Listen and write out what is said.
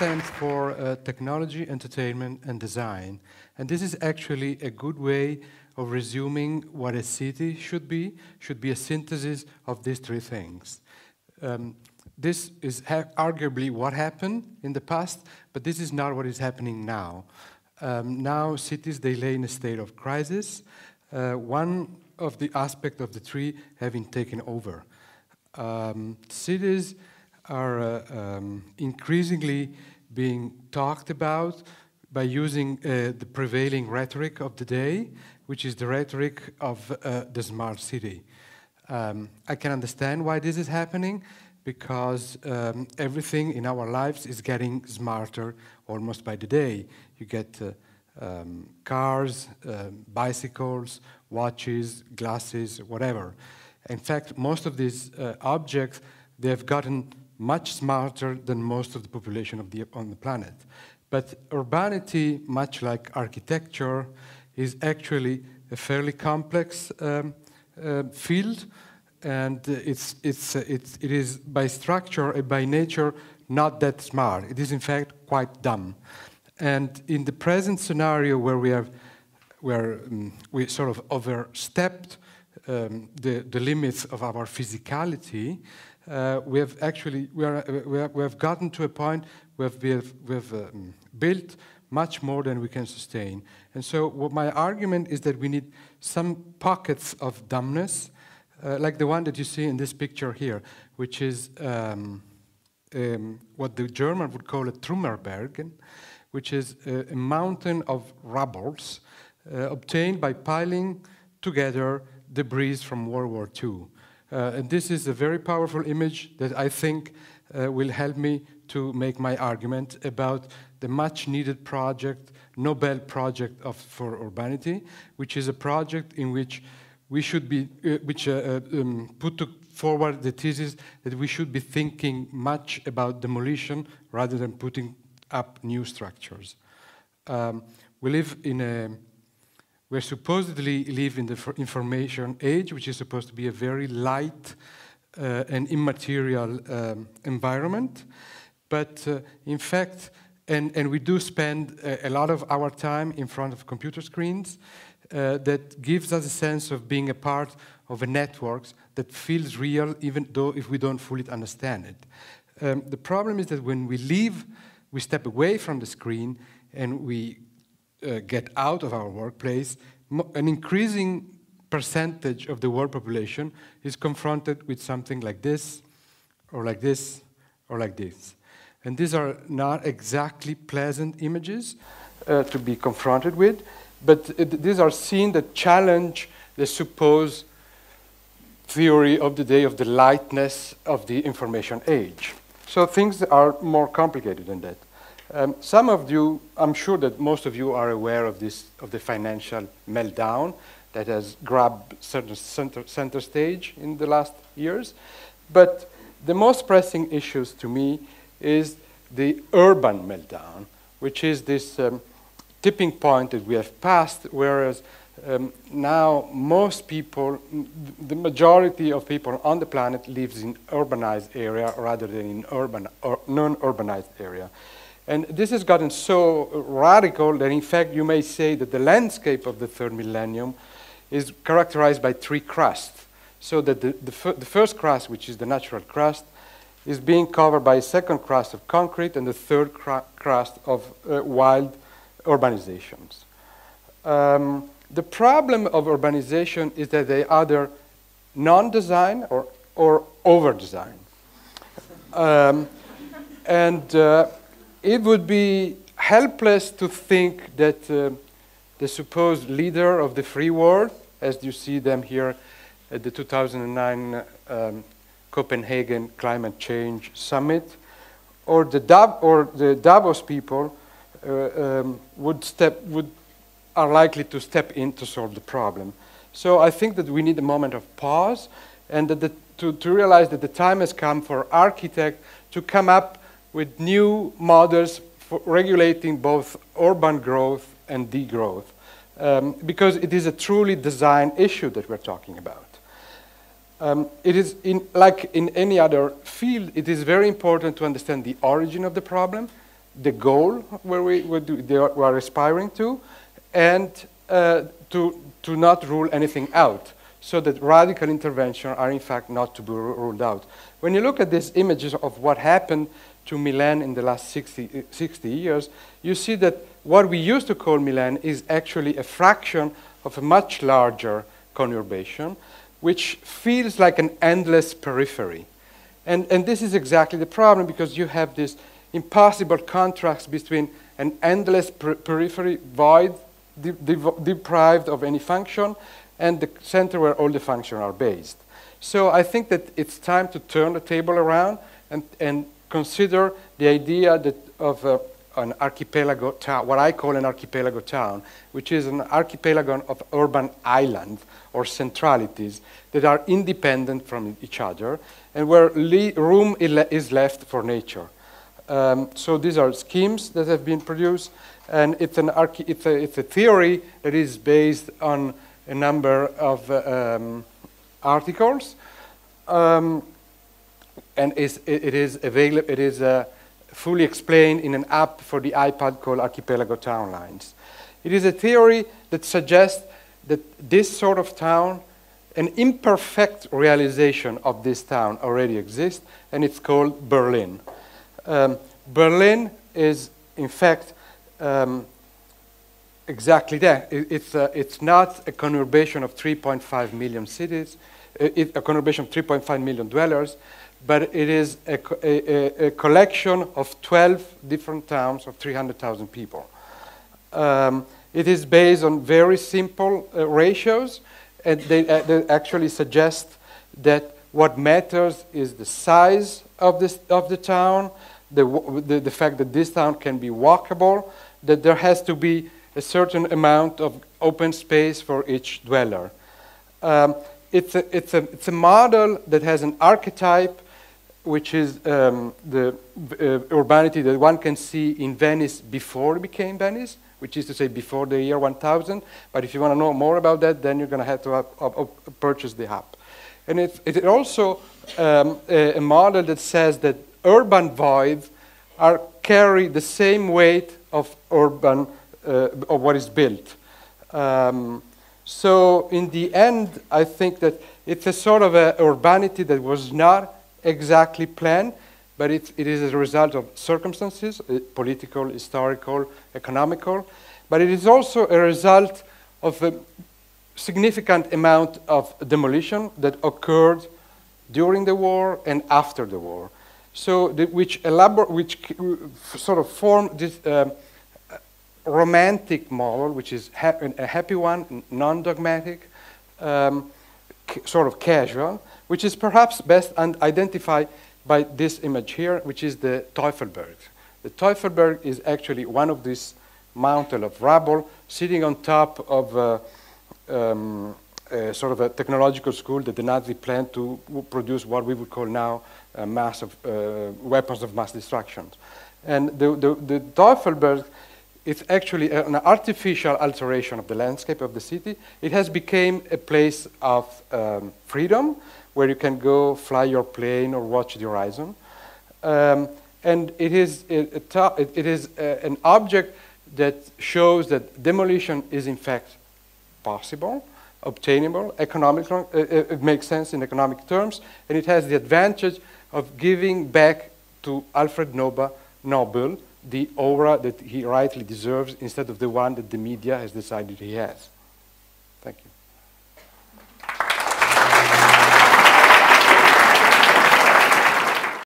stands for technology, entertainment, and design. And this is actually a good way of resuming what a city should be a synthesis of these three things. This is arguably what happened in the past, but this is not what is happening now. Now cities, they lay in a state of crisis. One of the aspects of the three having taken over. Cities are increasingly being talked about by using the prevailing rhetoric of the day, which is the rhetoric of the smart city. I can understand why this is happening, because everything in our lives is getting smarter almost by the day. You get cars, bicycles, watches, glasses, whatever. In fact, most of these objects, they have gotten much smarter than most of the population on the planet. But urbanity, much like architecture, is actually a fairly complex field, and it is by structure and by nature not that smart. It is in fact quite dumb. And in the present scenario where we sort of overstepped the limits of our physicality, we have gotten to a point where we have built much more than we can sustain. And so what my argument is that we need some pockets of dumbness, like the one that you see in this picture here, which is what the German would call a Trümmerberg, which is a mountain of rubbles obtained by piling together debris from World War II. And this is a very powerful image that I think will help me to make my argument about the much needed project, Nobel project for urbanity, which is a project in which we should be, put forward the thesis that we should be thinking much about demolition rather than putting up new structures. We supposedly live in the information age, which is supposed to be a very light and immaterial environment. But in fact, and we do spend a lot of our time in front of computer screens that gives us a sense of being a part of a network that feels real, even though if we don't fully understand it. The problem is that when we leave, we step away from the screen and we get out of our workplace, an increasing percentage of the world population is confronted with something like this, or like this, or like this. And these are not exactly pleasant images to be confronted with, but these are scenes that challenge the supposed theory of the day of the lightness of the information age. So things are more complicated than that. Some of you, I'm sure that most of you are aware of the financial meltdown that has grabbed center stage in the last years. But the most pressing issues to me is the urban meltdown, which is this tipping point that we have passed, whereas now most people, the majority of people on the planet lives in urbanized area rather than in urban or non-urbanized area. And this has gotten so radical that, in fact, you may say that the landscape of the third millennium is characterized by three crusts. So that the first crust, which is the natural crust, is being covered by a second crust of concrete and the third crust of wild urbanizations. The problem of urbanization is that they either non-design or over-design. It would be helpless to think that the supposed leader of the free world, as you see them here at the 2009 Copenhagen Climate Change Summit, or the Davos people are likely to step in to solve the problem. So I think that we need a moment of pause, and that to realize that the time has come for architects to come up with new models for regulating both urban growth and degrowth, because it is a truly design issue that we're talking about. It is, like in any other field, it is very important to understand the origin of the problem, the goal where we are aspiring to, and to not rule anything out, so that radical intervention are in fact not to be ruled out. When you look at these images of what happened to Milan in the last 60 years, you see that what we used to call Milan is actually a fraction of a much larger conurbation, which feels like an endless periphery. And this is exactly the problem, because you have this impossible contrast between an endless periphery, void, deprived of any function, and the center where all the functions are based. So I think that it's time to turn the table around and consider the idea that of an archipelago town, what I call an archipelago town, which is an archipelago of urban islands or centralities that are independent from each other, and where room is left for nature. So these are schemes that have been produced, and it's a theory that is based on a number of articles, and it is fully explained in an app for the iPad called Archipelago Town Lines. It is a theory that suggests that this sort of town, an imperfect realization of this town already exists, and it's called Berlin. Berlin is, in fact, exactly that. It's not a conurbation of 3.5 million cities, a conurbation of 3.5 million dwellers, but it is a collection of 12 different towns of 300,000 people. It is based on very simple ratios, and they actually suggest that what matters is the size of the town, the fact that this town can be walkable, that there has to be a certain amount of open space for each dweller. It's a model that has an archetype, which is the urbanity that one can see in Venice before it became Venice, which is to say before the year 1000. But if you want to know more about that, then you're going to have to purchase the app. And it's also a model that says that urban voids carry the same weight of urban of what is built. So in the end, I think that it's a sort of a urbanity that was not exactly planned, but it is a result of circumstances, political, historical, economical, but it is also a result of a significant amount of demolition that occurred during the war and after the war. So which sort of form this romantic model, which is a happy one, non-dogmatic, sort of casual, which is perhaps best identified by this image here, which is the Teufelberg. The Teufelberg is actually one of these mountains of rubble sitting on top of sort of a technological school that the Nazi planned to produce what we would call now weapons of mass destruction. And the Teufelberg is actually an artificial alteration of the landscape of the city. It has become a place of freedom, where you can go fly your plane or watch the horizon. And it is an object that shows that demolition is in fact possible, obtainable, economical. It makes sense in economic terms, and it has the advantage of giving back to Alfred Nobel the aura that he rightly deserves, instead of the one that the media has decided he has. Thank you.